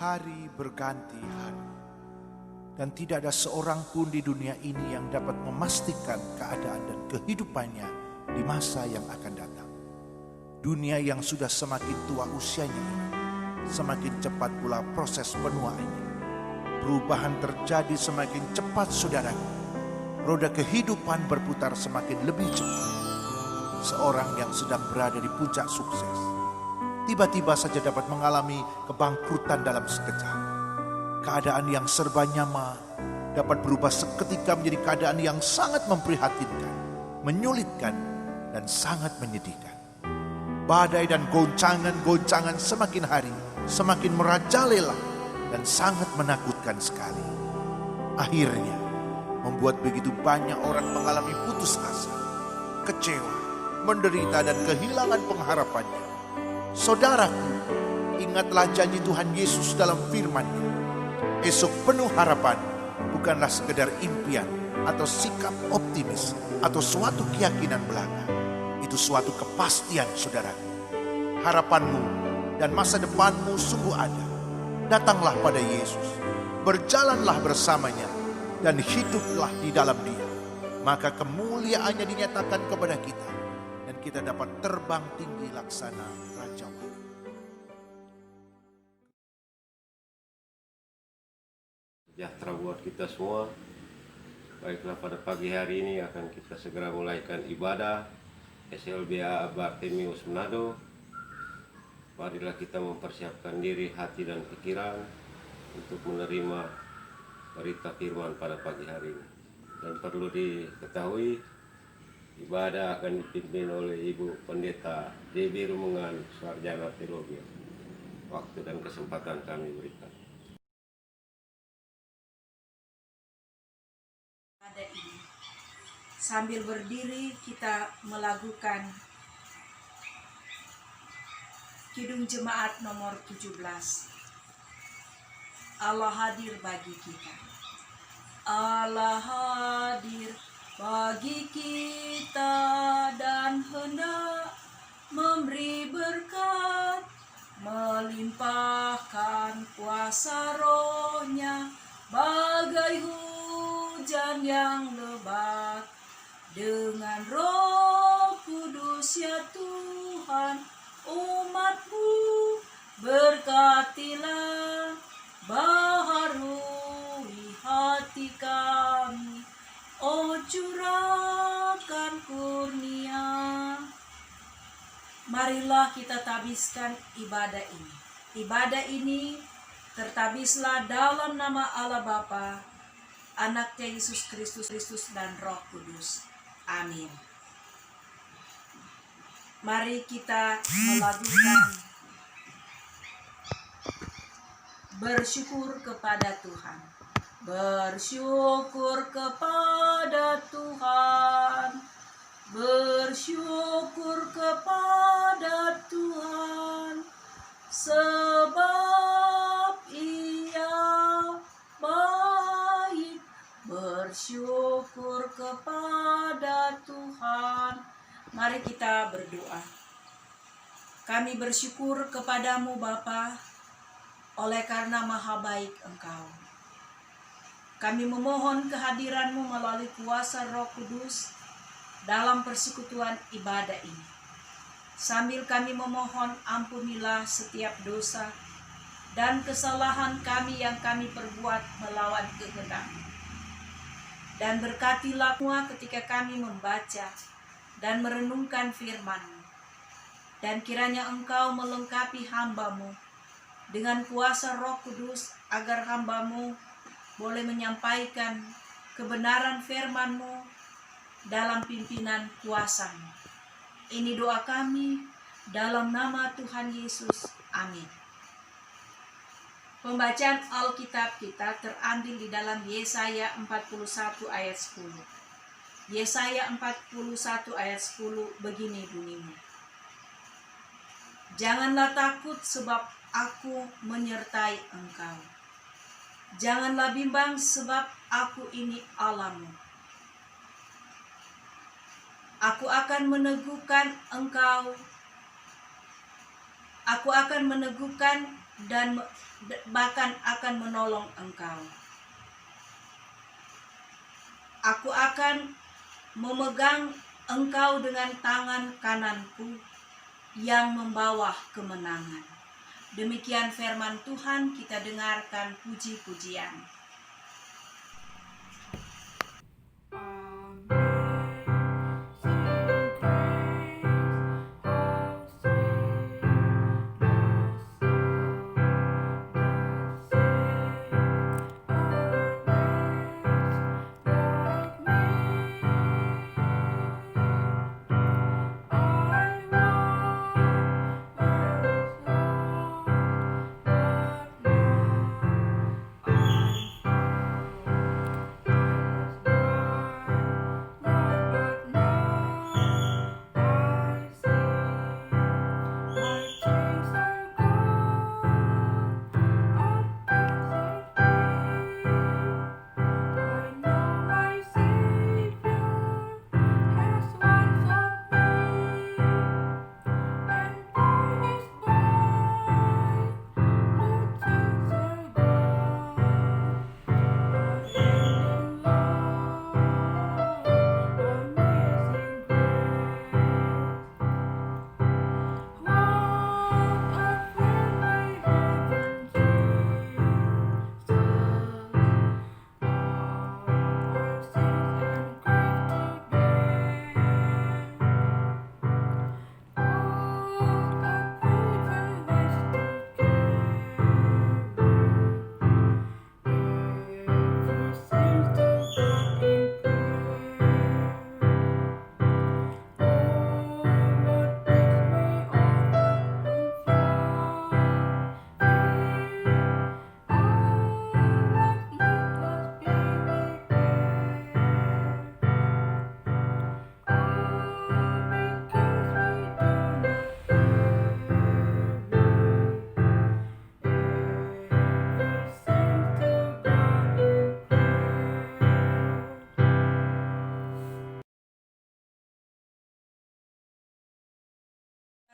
Hari berganti hari, dan tidak ada seorang pun di dunia ini yang dapat memastikan keadaan dan kehidupannya di masa yang akan datang. Dunia yang sudah semakin tua usianya ini, semakin cepat pula proses penuaannya. Perubahan terjadi semakin cepat, saudaraku. Roda kehidupan berputar semakin lebih cepat. Seorang yang sedang berada di puncak sukses tiba-tiba saja dapat mengalami kebangkrutan dalam sekejap. Keadaan yang serba nyaman dapat berubah seketika menjadi keadaan yang sangat memprihatinkan, menyulitkan, dan sangat menyedihkan. Badai dan goncangan-goncangan semakin hari semakin merajalela dan sangat menakutkan sekali. Akhirnya membuat begitu banyak orang mengalami putus asa, kecewa, menderita, dan kehilangan pengharapannya. Saudaraku, ingatlah janji Tuhan Yesus dalam firman-Nya. Esok penuh harapan bukanlah sekedar impian atau sikap optimis atau suatu keyakinan belaka. Itu suatu kepastian, saudaraku. Harapanmu dan masa depanmu sungguh ada. Datanglah pada Yesus, berjalanlah bersamanya, dan hiduplah di dalam Dia. Maka kemuliaannya dinyatakan kepada kita, dan kita dapat terbang tinggi laksana Raja Wali. Sejahtera buat kita semua. Baiklah, pada pagi hari ini akan kita segera mulaikan ibadah SLBA Bartemius Manado. Marilah kita mempersiapkan diri, hati, dan pikiran untuk menerima berita firman pada pagi hari ini. Dan perlu diketahui, ibadah akan dipimpin oleh Ibu Pendeta Dewi Rumungan, Sarjana Teologi. Waktu dan kesempatan kami berikan. Sambil berdiri kita melakukan Kidung Jemaat nomor 17. Allah hadir bagi kita. Allah hadir bagi kita dan hendak memberi berkat, melimpahkan kuasa Roh-Nya bagai hujan yang lebat. Dengan Roh Kudus ya Tuhan, umat-Mu berkatilah, baharui hati kami, oh curahkan kurnia. Marilah kita tabiskan ibadah ini. Ibadah ini tertabislah dalam nama Allah Bapa, Anaknya Yesus Kristus dan Roh Kudus. Amin. Mari kita melakukan bersyukur kepada Tuhan. Bersyukur kepada Tuhan. Bersyukur kepada Tuhan. Sebab Ia baik. Bersyukur kepada Tuhan. Mari kita berdoa. Kami bersyukur kepadamu Bapa, oleh karena maha baik Engkau. Kami memohon kehadiranmu melalui kuasa Roh Kudus dalam persekutuan ibadah ini. Sambil kami memohon, ampunilah setiap dosa dan kesalahan kami yang kami perbuat melawan kehendak-Mu. Dan berkatilah semua ketika kami membaca dan merenungkan firman-Mu. Dan kiranya Engkau melengkapi hamba-Mu dengan kuasa Roh Kudus, agar hamba-Mu boleh menyampaikan kebenaran firman-Mu dalam pimpinan kuasa-Mu. Ini doa kami dalam nama Tuhan Yesus. Amin. Pembacaan Alkitab kita terambil di dalam Yesaya 41 ayat 10. Yesaya 41 ayat 10 begini bunyinya. Janganlah takut sebab aku menyertai engkau. Janganlah bimbang sebab aku ini Allah-Mu. Aku akan meneguhkan engkau. Aku akan meneguhkan dan bahkan akan menolong engkau. Aku akan memegang engkau dengan tangan kananku yang membawa kemenangan. Demikian firman Tuhan, kita dengarkan puji-pujian.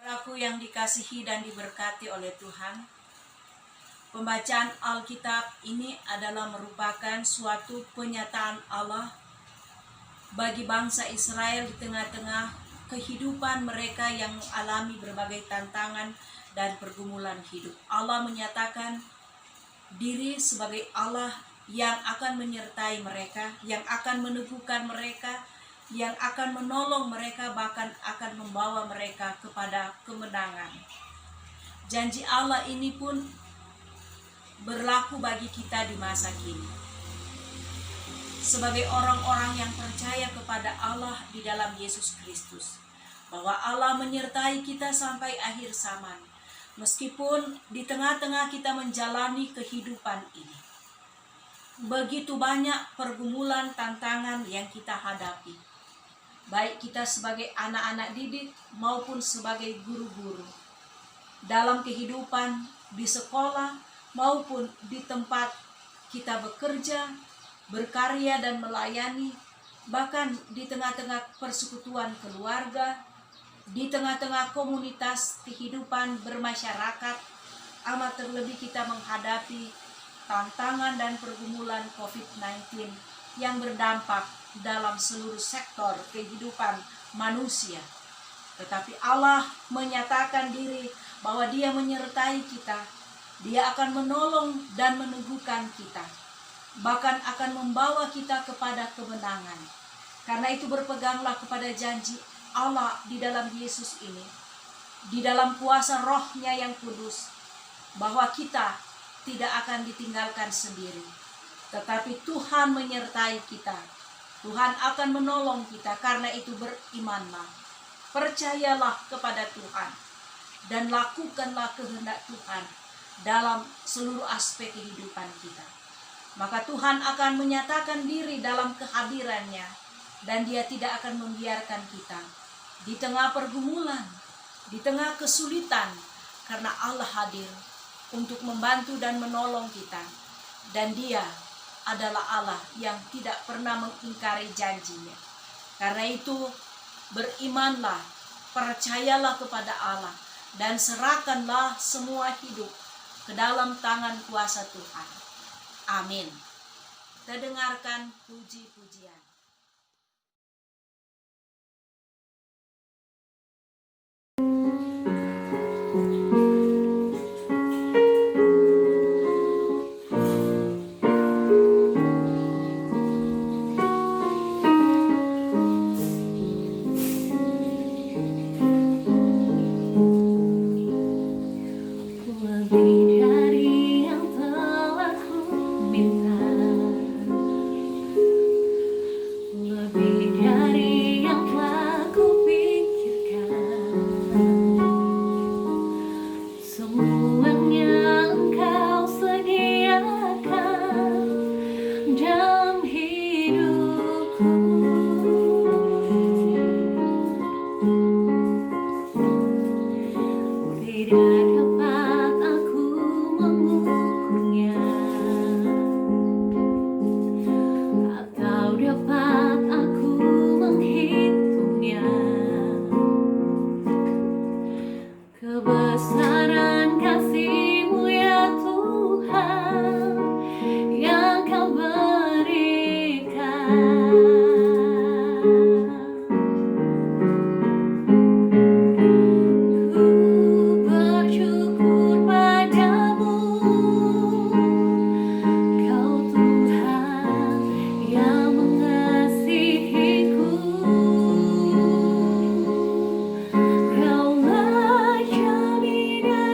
Saudaraku yang dikasihi dan diberkati oleh Tuhan, pembacaan Alkitab ini adalah merupakan suatu penyataan Allah bagi bangsa Israel di tengah-tengah kehidupan mereka yang mengalami berbagai tantangan dan pergumulan hidup. Allah menyatakan diri sebagai Allah yang akan menyertai mereka, yang akan meneguhkan mereka, yang akan menolong mereka, bahkan akan membawa mereka kepada kemenangan. Janji Allah ini pun berlaku bagi kita di masa kini. Sebagai orang-orang yang percaya kepada Allah di dalam Yesus Kristus, bahwa Allah menyertai kita sampai akhir zaman, meskipun di tengah-tengah kita menjalani kehidupan ini. Begitu banyak pergumulan, tantangan yang kita hadapi, baik kita sebagai anak-anak didik maupun sebagai guru-guru, dalam kehidupan di sekolah maupun di tempat kita bekerja, berkarya dan melayani, bahkan di tengah-tengah persekutuan keluarga, di tengah-tengah komunitas kehidupan bermasyarakat, amat terlebih kita menghadapi tantangan dan pergumulan COVID-19 yang berdampak dalam seluruh sektor kehidupan manusia. Tetapi Allah menyatakan diri bahwa Dia menyertai kita, Dia akan menolong dan meneguhkan kita, bahkan akan membawa kita kepada kemenangan. Karena itu berpeganglah kepada janji Allah di dalam Yesus ini, di dalam kuasa Roh-Nya yang kudus, bahwa kita tidak akan ditinggalkan sendiri, tetapi Tuhan menyertai kita. Tuhan akan menolong kita. Karena itu berimanlah, percayalah kepada Tuhan, dan lakukanlah kehendak Tuhan dalam seluruh aspek kehidupan kita. Maka Tuhan akan menyatakan diri dalam kehadirannya, dan Dia tidak akan membiarkan kita di tengah pergumulan, di tengah kesulitan, karena Allah hadir untuk membantu dan menolong kita. Dan Dia adalah Allah yang tidak pernah mengingkari janjinya. Karena itu berimanlah, percayalah kepada Allah, dan serahkanlah semua hidup ke dalam tangan kuasa Tuhan. Amin. Kita dengarkan puji-pujian. Lebih dari yang telah ku minta, lebih dari yang telah ku pikirkan, semuanya Engkau sediakan dalam hidupku. Tidak dapat aku mengukurnya, atau dapat aku menghitungnya. Kebesaran kasih-Mu ya Tuhan yang Kau berikan. Ku bersyukur padamu, Kau Tuhan yang mengasihiku. Kaulah jaminan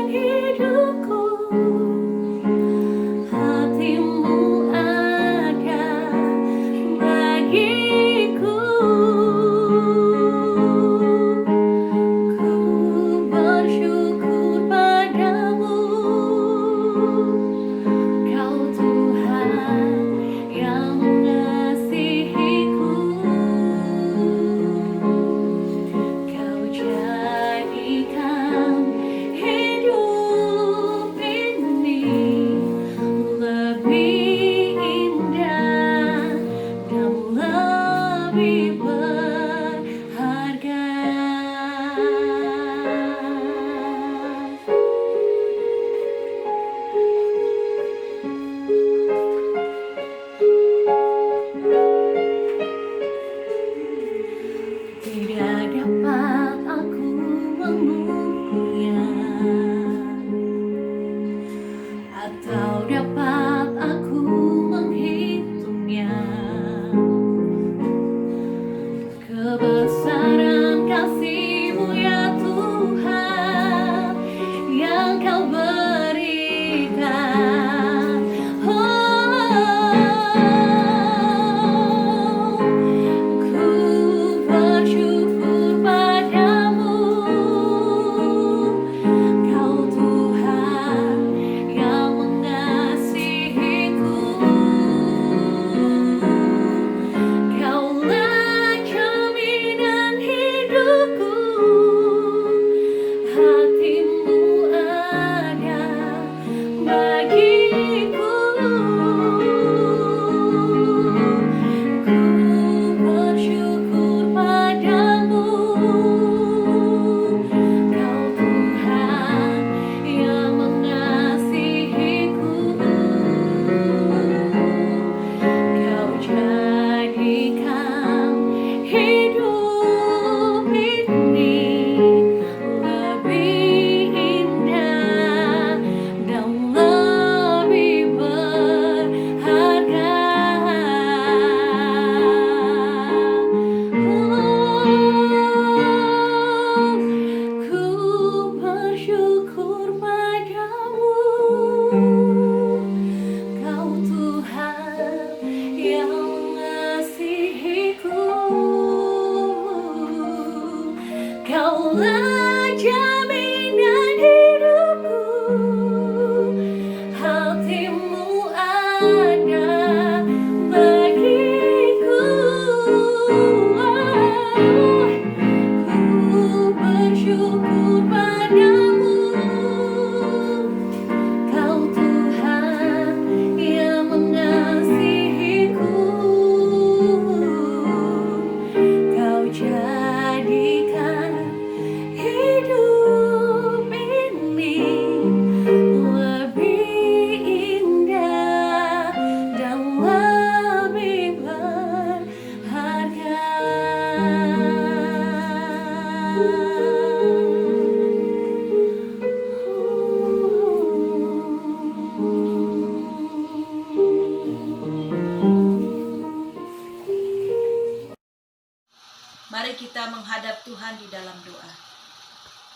Tuhan di dalam doa.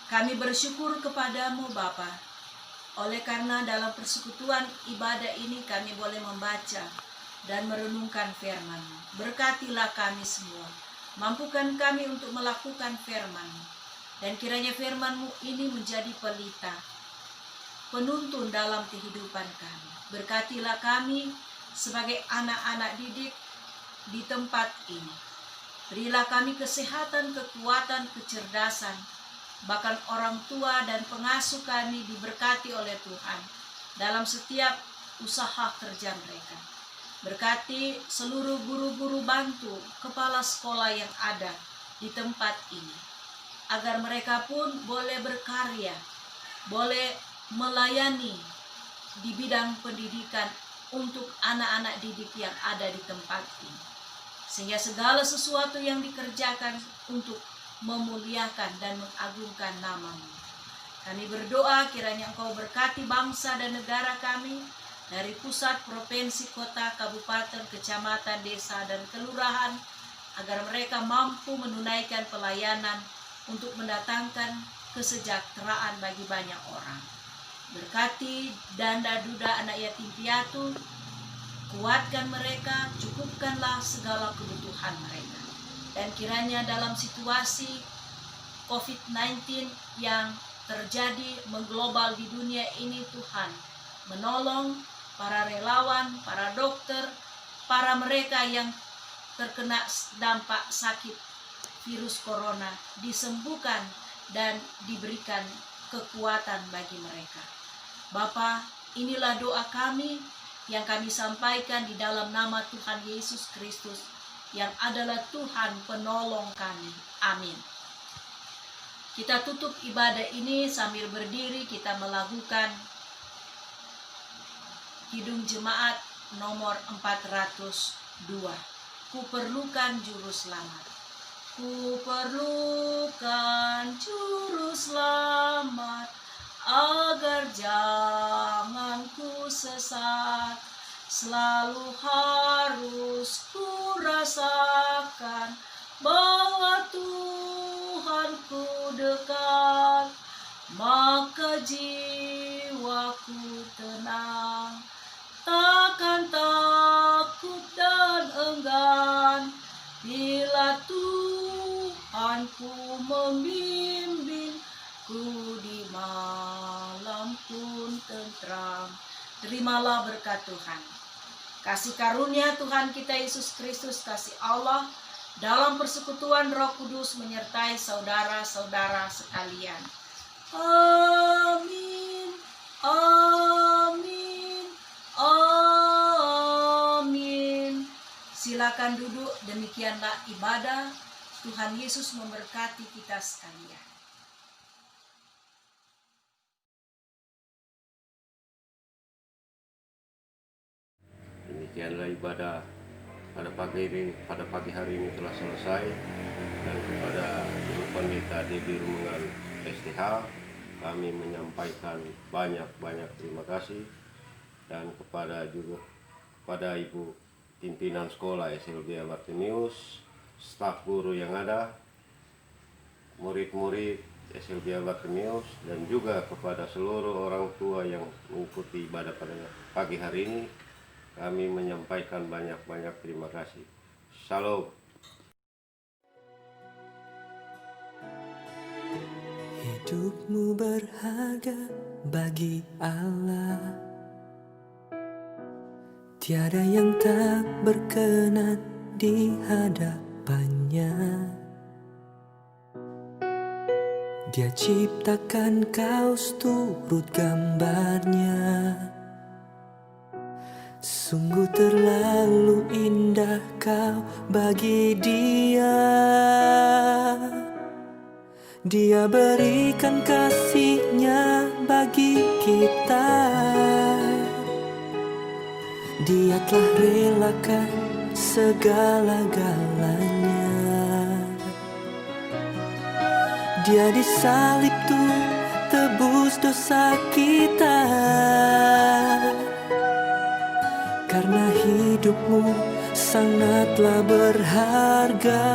Kami bersyukur kepadamu Bapa, oleh karena dalam persekutuan ibadah ini kami boleh membaca dan merenungkan firman-Mu. Berkatilah kami semua, mampukan kami untuk melakukan firman-Mu, dan kiranya firman-Mu ini menjadi pelita, penuntun dalam kehidupan kami. Berkatilah kami sebagai anak-anak didik di tempat ini. Berilah kami kesehatan, kekuatan, kecerdasan, bahkan orang tua dan pengasuh kami diberkati oleh Tuhan dalam setiap usaha kerja mereka. Berkati seluruh guru-guru bantu, kepala sekolah yang ada di tempat ini, agar mereka pun boleh berkarya, boleh melayani di bidang pendidikan untuk anak-anak didik yang ada di tempat ini. Sehingga segala sesuatu yang dikerjakan untuk memuliakan dan mengagungkan nama-Mu. Kami berdoa kiranya Engkau berkati bangsa dan negara kami, dari pusat, provinsi, kota, kabupaten, kecamatan, desa, dan kelurahan, agar mereka mampu menunaikan pelayanan untuk mendatangkan kesejahteraan bagi banyak orang. Berkati danda duda anak yatim piatu, kuatkan mereka, cukupkanlah segala kebutuhan mereka. Dan kiranya dalam situasi COVID-19 yang terjadi mengglobal di dunia ini, Tuhan menolong para relawan, para dokter, para mereka yang terkena dampak sakit virus corona, disembuhkan dan diberikan kekuatan bagi mereka. Bapa, inilah doa kami yang kami sampaikan di dalam nama Tuhan Yesus Kristus, yang adalah Tuhan penolong kami. Amin. Kita tutup ibadah ini sambil berdiri, kita melakukan Kidung Jemaat nomor 402. Kuperlukan juru selamat. Kuperlukan juru selamat, agar jangan ku sesat. Selalu harus ku rasakan bahwa Tuhanku dekat, maka jiwaku tenang, takkan takut dan enggan, bila Tuhanku membimbingku di malam pun tentram. Terimalah berkat Tuhan. Kasih karunia Tuhan kita Yesus Kristus, kasih Allah dalam persekutuan Roh Kudus menyertai saudara-saudara sekalian. Amin. Amin. Amin. Silakan duduk, demikianlah ibadah. Tuhan Yesus memberkati kita sekalian. Demikianlah ibadah pada pagi hari ini telah selesai, dan kepada Ibu Pendeta Debbie Rumengan STH kami menyampaikan banyak terima kasih, dan kepada Ibu pimpinan sekolah SLBA Bartimius, staf guru yang ada, murid-murid SLBA Bartimius, dan juga kepada seluruh orang tua yang mengikuti ibadah pada pagi hari ini, kami menyampaikan banyak terima kasih. Shalom. Hidupmu berharga bagi Allah, tiada yang tak berkenan di hadapannya. Dia ciptakan kau seturut gambarnya. Sungguh terlalu indah kau bagi Dia. Dia berikan kasih-Nya bagi kita. Dia telah relakan segala-galanya. Dia disalib tuh tebus dosa kita. Karena hidupmu sangatlah berharga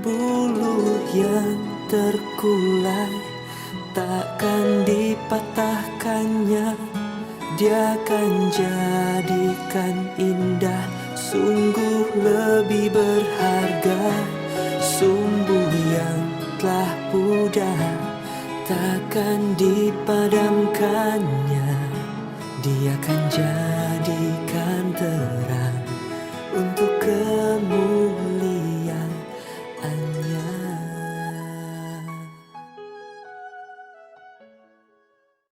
bulu yang terkulai, takkan dipatahkannya. Dia akan jadikan indah, sungguh lebih berharga. Sumbu yang telah pudar, takkan dipadamkannya. Dia akan jadi